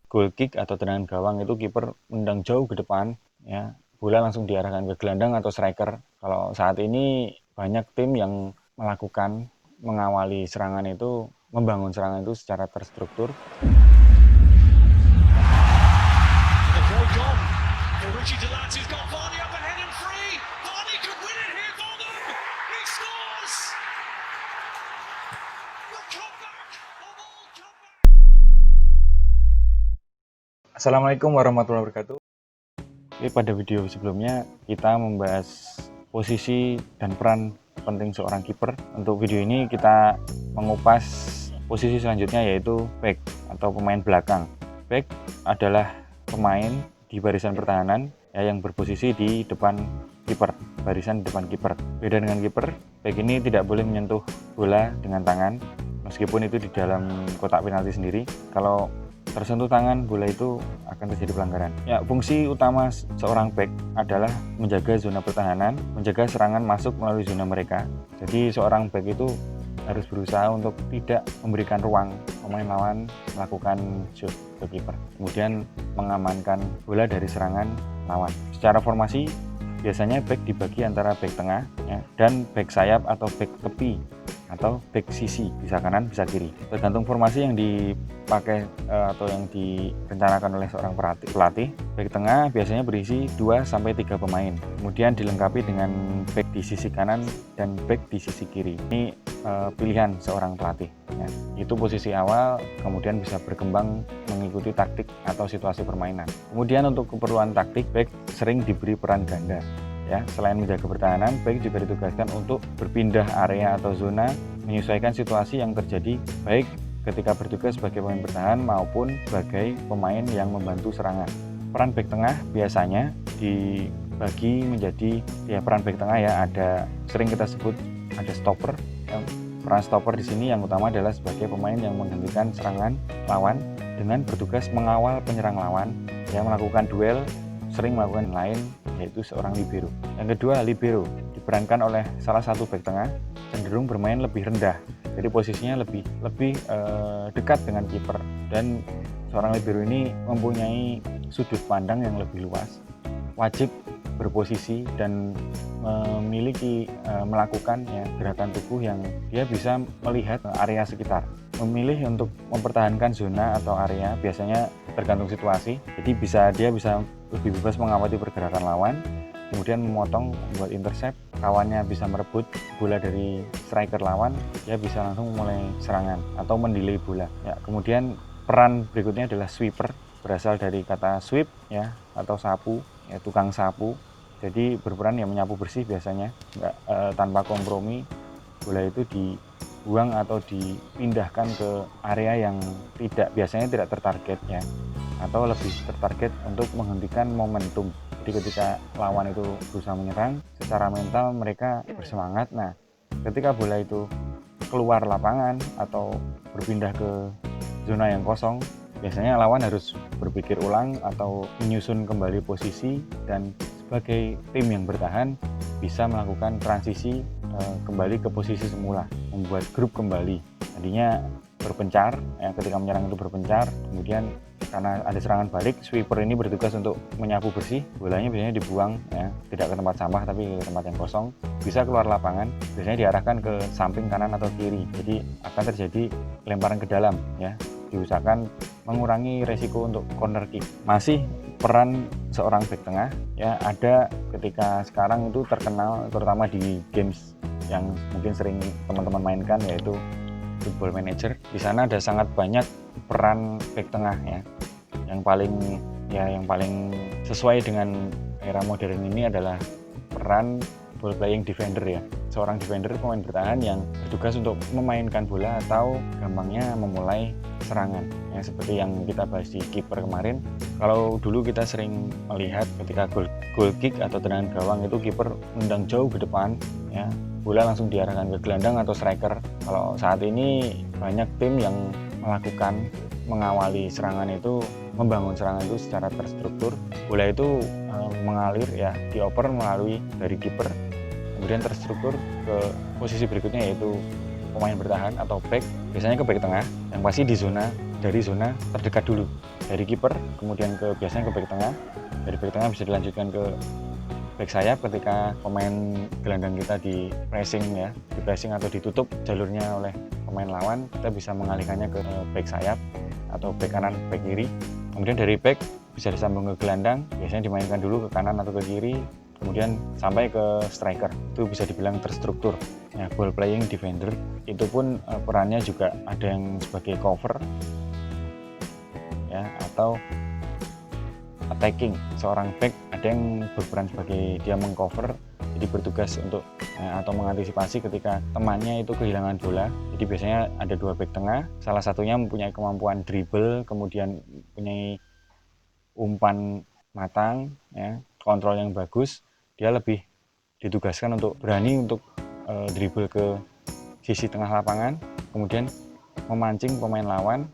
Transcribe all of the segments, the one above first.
goal kick atau tendangan gawang itu kiper menendang jauh ke depan, ya, bola langsung diarahkan ke gelandang atau striker. Kalau saat ini banyak tim yang melakukan mengawali serangan itu, membangun serangan itu secara terstruktur. Assalamualaikum warahmatullahi wabarakatuh. Pada video sebelumnya kita membahas posisi dan peran penting seorang kiper. Untuk video ini kita mengupas posisi selanjutnya, yaitu back atau pemain belakang. Back adalah pemain di barisan pertahanan yang berposisi di depan kiper, barisan depan kiper. Beda dengan kiper, back ini tidak boleh menyentuh bola dengan tangan meskipun itu di dalam kotak penalti sendiri. Kalau tersentuh tangan, bola itu akan terjadi pelanggaran. Ya, fungsi utama seorang back adalah menjaga zona pertahanan, menjaga serangan masuk melalui zona mereka. Jadi seorang back itu harus berusaha untuk tidak memberikan ruang pemain lawan melakukan shoot ke kiper, kemudian mengamankan bola dari serangan lawan. Secara formasi, biasanya back dibagi antara back tengah dan back sayap atau back tepi atau back sisi, bisa kanan bisa kiri, tergantung formasi yang dipakai atau yang direncanakan oleh seorang pelatih. Back tengah biasanya berisi 2-3 pemain, kemudian dilengkapi dengan back di sisi kanan dan back di sisi kiri. Ini pilihan seorang pelatih ya. Itu posisi awal, kemudian bisa berkembang mengikuti taktik atau situasi permainan. Kemudian untuk keperluan taktik, back sering diberi peran ganda. Ya, selain menjaga pertahanan, back juga ditugaskan untuk berpindah area atau zona, menyesuaikan situasi yang terjadi, baik ketika bertugas sebagai pemain bertahan maupun sebagai pemain yang membantu serangan. Peran back tengah biasanya dibagi menjadi peran back tengah ada sering kita sebut ada stopper. Peran stopper di sini yang utama adalah sebagai pemain yang menghentikan serangan lawan dengan bertugas mengawal penyerang lawan, yang melakukan duel, sering melakukan lain, yaitu seorang libero. Yang kedua, libero diperankan oleh salah satu back tengah, cenderung bermain lebih rendah, jadi posisinya lebih dekat dengan kiper, dan seorang libero ini mempunyai sudut pandang yang lebih luas, wajib berposisi dan memiliki melakukan gerakan tubuh yang dia bisa melihat area sekitar, memilih untuk mempertahankan zona atau area, biasanya tergantung situasi. Jadi dia bisa lebih bebas mengamati pergerakan lawan, kemudian memotong, membuat intercept, kawannya bisa merebut bola dari striker lawan, dia bisa langsung mulai serangan atau mendelay bola. Ya, kemudian peran berikutnya adalah sweeper, berasal dari kata sweep atau sapu, tukang sapu. Jadi berperan menyapu bersih biasanya, tanpa kompromi. Bola itu dibuang atau dipindahkan ke area yang biasanya tidak tertarget atau lebih tertarget untuk menghentikan momentum. Jadi ketika lawan itu berusaha menyerang, secara mental mereka bersemangat. Nah, ketika bola itu keluar lapangan atau berpindah ke zona yang kosong, biasanya lawan harus berpikir ulang atau menyusun kembali posisi, dan sebagai tim yang bertahan bisa melakukan transisi kembali ke posisi semula, membuat grup kembali. Tadinya berpencar, ketika menyerang itu berpencar, kemudian karena ada serangan balik, sweeper ini bertugas untuk menyapu bersih, bolanya biasanya dibuang tidak ke tempat sampah tapi ke tempat yang kosong, bisa keluar lapangan, biasanya diarahkan ke samping kanan atau kiri, jadi akan terjadi lemparan ke dalam diusahakan mengurangi resiko untuk corner kick. Masih peran seorang back tengah ada ketika sekarang itu terkenal terutama di games yang mungkin sering teman-teman mainkan, yaitu Football Manager. Di sana ada sangat banyak peran back tengah yang paling sesuai dengan era modern ini adalah peran ball playing defender seorang defender, pemain bertahan yang bertugas untuk memainkan bola atau gampangnya memulai serangan seperti yang kita bahas di kiper kemarin. Kalau dulu kita sering melihat ketika goal kick atau tendangan gawang itu kiper menendang jauh ke depan bola langsung diarahkan ke gelandang atau striker. Kalau saat ini banyak tim yang melakukan mengawali serangan itu, membangun serangan itu secara terstruktur. Bola itu mengalir dioper melalui dari kiper, kemudian terstruktur ke posisi berikutnya, yaitu pemain bertahan atau back, biasanya ke back tengah yang pasti di zona dari zona terdekat dulu, dari kiper kemudian biasanya ke back tengah, dari back tengah bisa dilanjutkan ke back sayap ketika pemain gelandang kita di pressing atau ditutup jalurnya oleh pemain lawan, kita bisa mengalihkannya ke back sayap atau back kanan, back kiri. Kemudian dari back bisa disambung ke gelandang, biasanya dimainkan dulu ke kanan atau ke kiri, kemudian sampai ke striker. Itu bisa dibilang terstruktur. Ya, ball playing defender itu pun perannya juga ada yang sebagai cover ya, atau attacking. Seorang back ada yang berperan sebagai dia mengcover, jadi bertugas untuk atau mengantisipasi ketika temannya itu kehilangan bola. Jadi biasanya ada dua back tengah, salah satunya mempunyai kemampuan dribble, kemudian mempunyai umpan matang, ya, kontrol yang bagus. Dia lebih ditugaskan untuk berani untuk dribble ke sisi tengah lapangan, kemudian memancing pemain lawan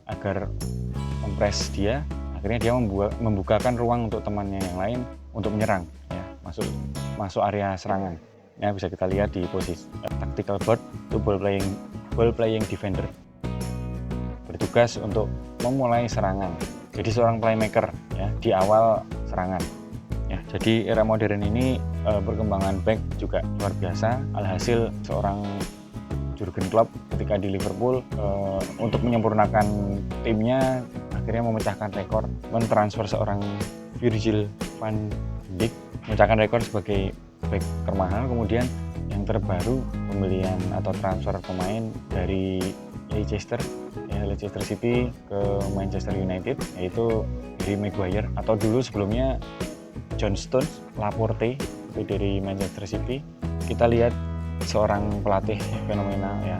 agar mempres dia. Akhirnya dia membukakan ruang untuk temannya yang lain untuk menyerang, ya, masuk area serangan. Ya, bisa kita lihat di posisi tactical board itu ball playing defender, bertugas untuk memulai serangan. Jadi seorang playmaker ya di awal serangan. Ya, jadi era modern ini perkembangan back juga luar biasa. Alhasil seorang Jurgen Klopp ketika di Liverpool untuk menyempurnakan timnya akhirnya memecahkan rekor, mentransfer seorang Virgil van Dijk, memecahkan rekor sebagai back termahal. Kemudian yang terbaru pembelian atau transfer pemain dari Leicester City ke Manchester United, yaitu Harry Maguire, atau dulu sebelumnya John Stones, Laporte itu dari Manchester City. Kita lihat seorang pelatih fenomenal ya,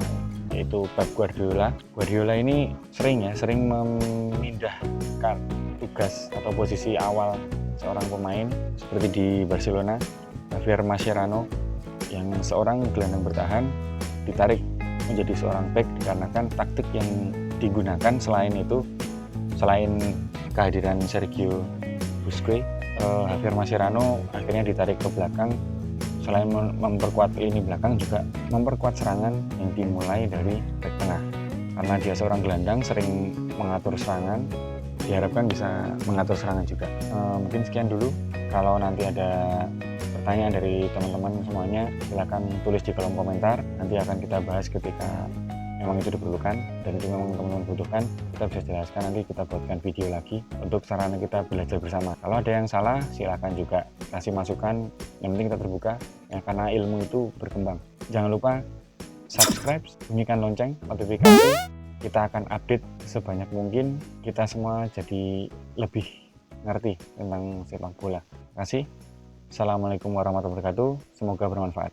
yaitu Pep Guardiola. Guardiola ini sering memindahkan tugas atau posisi awal seorang pemain, seperti di Barcelona Javier Mascherano yang seorang gelandang bertahan ditarik menjadi seorang back dikarenakan taktik yang digunakan. Selain kehadiran Sergio Busquets, Javier Mascherano akhirnya ditarik ke belakang. Selain memperkuat lini belakang, juga memperkuat serangan yang dimulai dari back tengah. Karena dia seorang gelandang, sering mengatur serangan, diharapkan bisa mengatur serangan juga. Mungkin sekian dulu. Kalau nanti ada pertanyaan dari teman-teman semuanya, silakan tulis di kolom komentar. Nanti akan kita bahas ketika memang itu diperlukan, dan itu memang teman-teman butuhkan, kita bisa jelaskan. Nanti kita buatkan video lagi untuk sarana kita belajar bersama. Kalau ada yang salah, silakan juga kasih masukan. Yang penting kita terbuka ya, karena ilmu itu berkembang. Jangan lupa subscribe, bunyikan lonceng notifikasi. Kita akan update sebanyak mungkin, kita semua jadi lebih ngerti tentang sepak bola. Terima kasih. Assalamualaikum warahmatullahi wabarakatuh. Semoga bermanfaat.